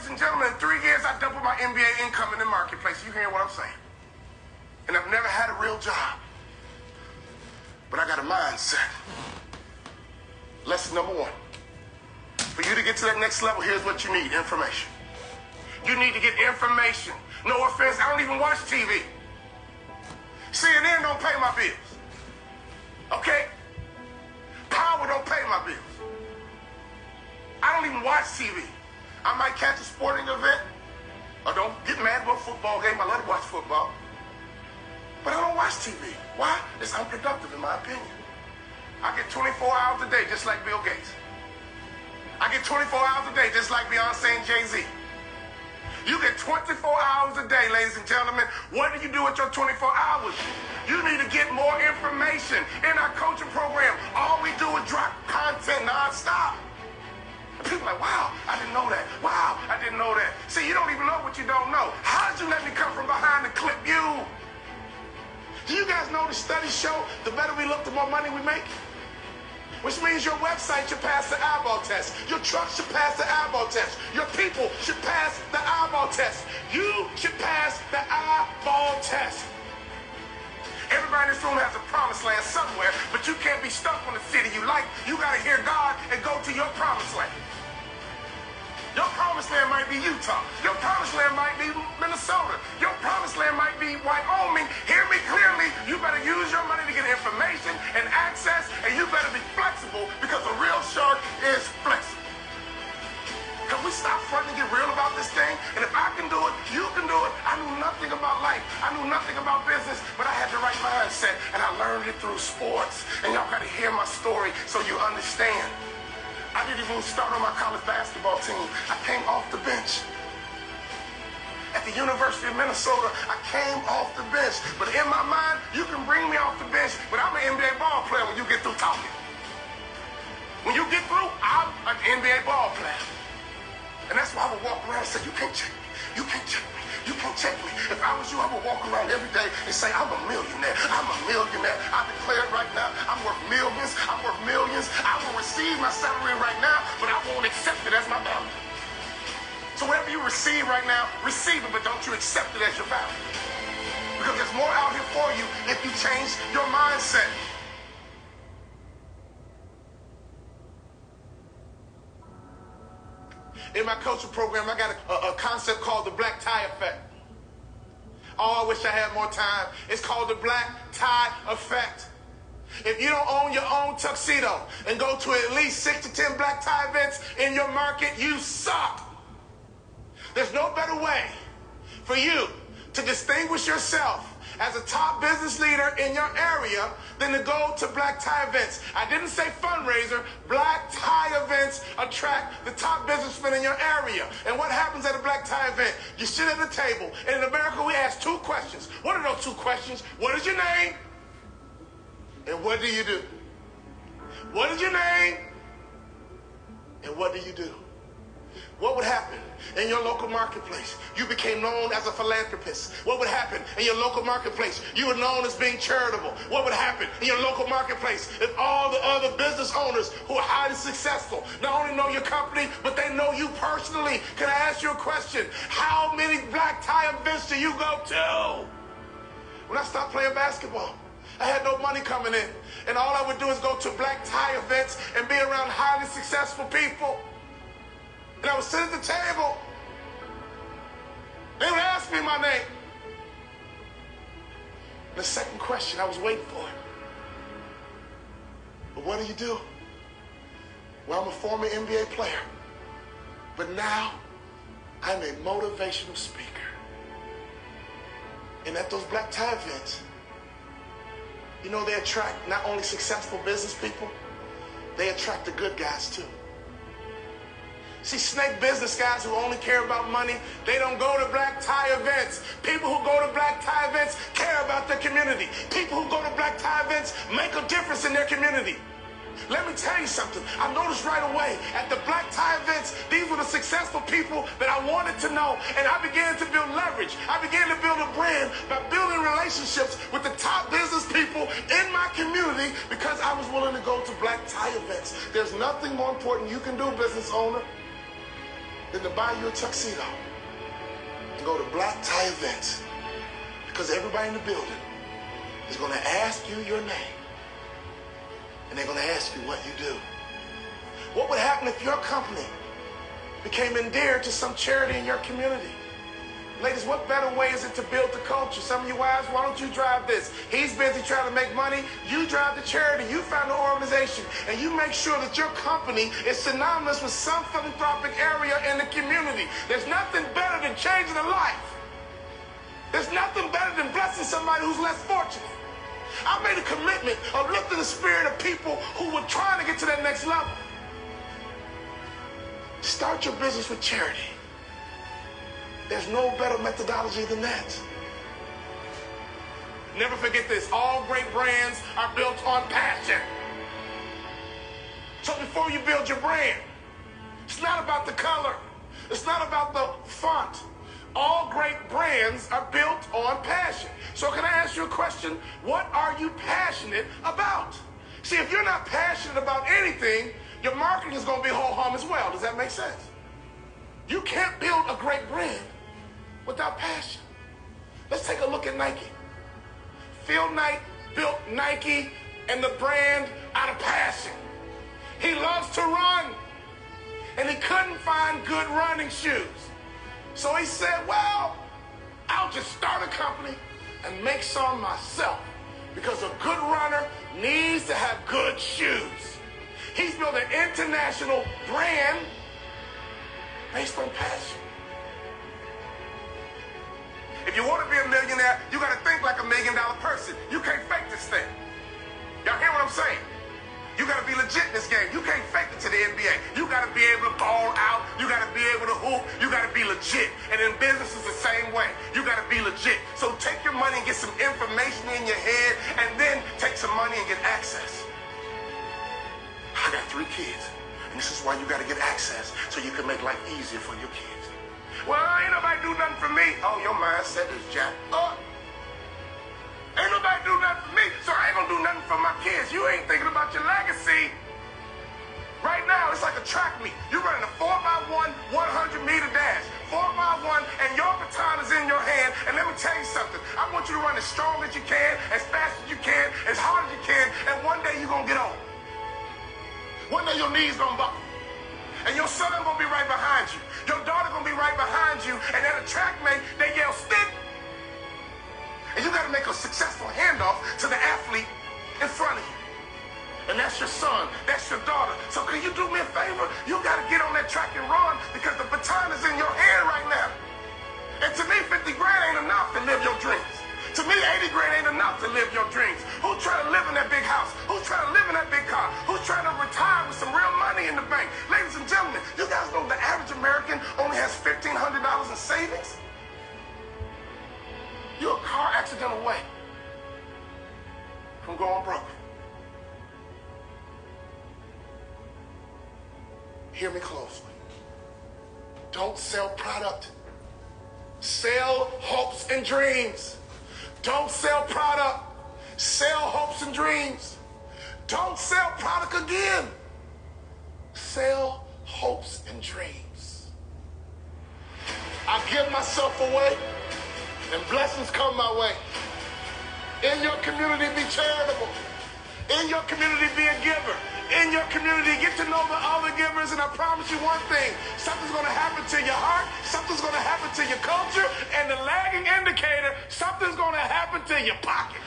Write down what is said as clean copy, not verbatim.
Ladies and gentlemen, in 3 years, I doubled my NBA income in the marketplace. You hearing what I'm saying? And I've never had a real job. But I got a mindset. Lesson number 1. For you to get to that next level, here's what you need: information. You need to get information. No offense, I don't even watch TV. CNN don't pay my bills. Okay? Power don't pay my bills. I don't even watch TV. I might catch a sporting event, or don't get mad about a football game. I love to watch football. But I don't watch TV. Why? It's unproductive in my opinion. I get 24 hours a day just like Bill Gates. I get 24 hours a day just like Beyonce and Jay-Z. You get 24 hours a day, ladies and gentlemen. What do you do with your 24 hours? You need to get more information. In our coaching program, all we do is drop content nonstop. People are like, wow, I didn't know that. Wow, I didn't know that. See, you don't even know what you don't know. How did you let me come from behind and clip you? Do you guys know the studies show the better we look, the more money we make? Which means your website should pass the eyeball test. Your truck should pass the eyeball test. Your people should pass the eyeball test. You should pass the eyeball test. Everybody in this room has a promised land somewhere, but you can't be stuck on the city you like. You got to hear God and go to your promised land. Your promised land might be Utah. Your promised land might be Minnesota. Your promised land might be Wyoming. Hear me clearly. You better use your money to get information and access, and you better be flexible, because a real shark is flexible. Can we stop fronting and get real about this thing? And if I can do it, you can do it. I knew nothing about life. I knew nothing about business, but I had the right mindset, and I learned it through sports. And y'all got to hear my story so you understand. I didn't even start on my college basketball team. I came off the bench. At the University of Minnesota, I came off the bench. But in my mind, you can bring me off the bench, but I'm an NBA ball player when you get through talking. When you get through, I'm an NBA ball player. And that's why I would walk around and say, you can't check me. You can't check me. You can't check me. If I was you, I would walk around every day and say, I'm a millionaire. I'm a millionaire. I declare it right now. I'm worth millions. I'm worth millions. I will receive my salary right now, but I won't accept it as my value. So whatever you receive right now, receive it, but don't you accept it as your value. Because there's more out here for you if you change your mindset. In my coaching program, I got a concept called the black tie effect. Oh, I wish I had more time. It's called the black tie effect. If you don't own your own tuxedo and go to at least 6 to 10 black tie events in your market, you suck. There's no better way for you to distinguish yourself as a top business leader in your area than to go to black tie events. I didn't say fundraiser. Black tie events attract the top businessmen in your area. And what happens at a black tie event? You sit at the table, and in America we ask 2 questions. What are those 2 questions? What is your name? And what do you do? What is your name? And what do you do? What would happen in your local marketplace? You became known as a philanthropist. What would happen in your local marketplace? You were known as being charitable. What would happen in your local marketplace if all the other business owners who are highly successful not only know your company, but they know you personally? Can I ask you a question? How many black tie events do you go to? When I stopped playing basketball, I had no money coming in. And all I would do is go to black tie events and be around highly successful people. And I would sit at the table. They would ask me my name. The second question, I was waiting for it. But what do? Well, I'm a former NBA player. But now, I'm a motivational speaker. And at those black tie events, you know, they attract not only successful business people, they attract the good guys too. See, snake business guys who only care about money, they don't go to black tie events. People who go to black tie events care about their community. People who go to black tie events make a difference in their community. Let me tell you something. I noticed right away at the black tie events, these were the successful people that I wanted to know. And I began to build leverage. I began to build a brand by building relationships with the top business people in my community because I was willing to go to black tie events. There's nothing more important you can do, business owner, than to buy you a tuxedo and go to black tie events, because everybody in the building is going to ask you your name, and they're going to ask you what you do. What would happen if your company became endeared to some charity in your community? Ladies, what better way is it to build the culture? Some of you wives, why don't you drive this? He's busy trying to make money. You drive the charity. You found an organization, and you make sure that your company is synonymous with some philanthropic area in the community. There's nothing better than changing a life. There's nothing better than blessing somebody who's less fortunate. I made a commitment of lifting the spirit of people who were trying to get to that next level. Start your business with charity. There's no better methodology than that. Never forget this. All great brands are built on passion. So before you build your brand, it's not about the color. It's not about the font. All great brands are built on passion. So can I ask you a question? What are you passionate about? See, if you're not passionate about anything, your marketing is going to be ho-hum as well. Does that make sense? You can't build a great brand without passion. Let's take a look at Nike. Phil Knight built Nike and the brand out of passion. He loves to run, and he couldn't find good running shoes. So he said, well, I'll just start a company and make some myself, because a good runner needs to have good shoes. He's built an international brand based on passion. If you want to be a millionaire, you got to think like $1 million person. You can't fake this thing. Y'all hear what I'm saying? You got to be legit in this game. You can't fake it to the NBA. You got to be able to ball out. You got to be able to hoop. You got to be legit. And in business, it's the same way. You got to be legit. So take your money and get some information in your head, and then take some money and get access. I got 3 kids, and this is why you got to get access, so you can make life easier for your kids. Well, ain't nobody do nothing for me. Oh, your mindset is jacked up. Ain't nobody do nothing for me, so I ain't gonna do nothing for my kids. You ain't thinking about your legacy. Right now, it's like a track meet. You're running a 4x1, 100-meter dash. 4x1, and your baton is in your hand. And let me tell you something. I want you to run as strong as you can, as fast as you can, as hard as you can, and one day you're gonna get old. One day your knees gonna buckle. And your son gonna be right behind you. Your daughter gonna be right behind you. And at a track meet, they yell, stick. And you gotta make a successful handoff to the athlete in front of you. And that's your son, that's your daughter. So can you do me a favor? You gotta get on that track and run, because the baton is in your hand right now. And to me, 50 grand ain't enough to live your dreams. To me, 80 grand ain't enough to live your dreams. Who's trying to live in that big house? Who's trying to live in that big car? Who's trying to retire with some real money in the bank? Ladies and gentlemen, you guys know the average American only has $1,500 in savings? You're a car accident away from going broke. Hear me closely. Don't sell product. Sell hopes and dreams. Don't sell product. Sell hopes and dreams. Don't sell product again. Sell hopes and dreams. I give myself away, and blessings come my way. In your community, be charitable. In your community, be a giver. In your community, get to know the other givers, and I promise you one thing. Something's going to happen to your heart. Something's going to happen to your culture. And the lagging indicator, something's going to happen to your pocket.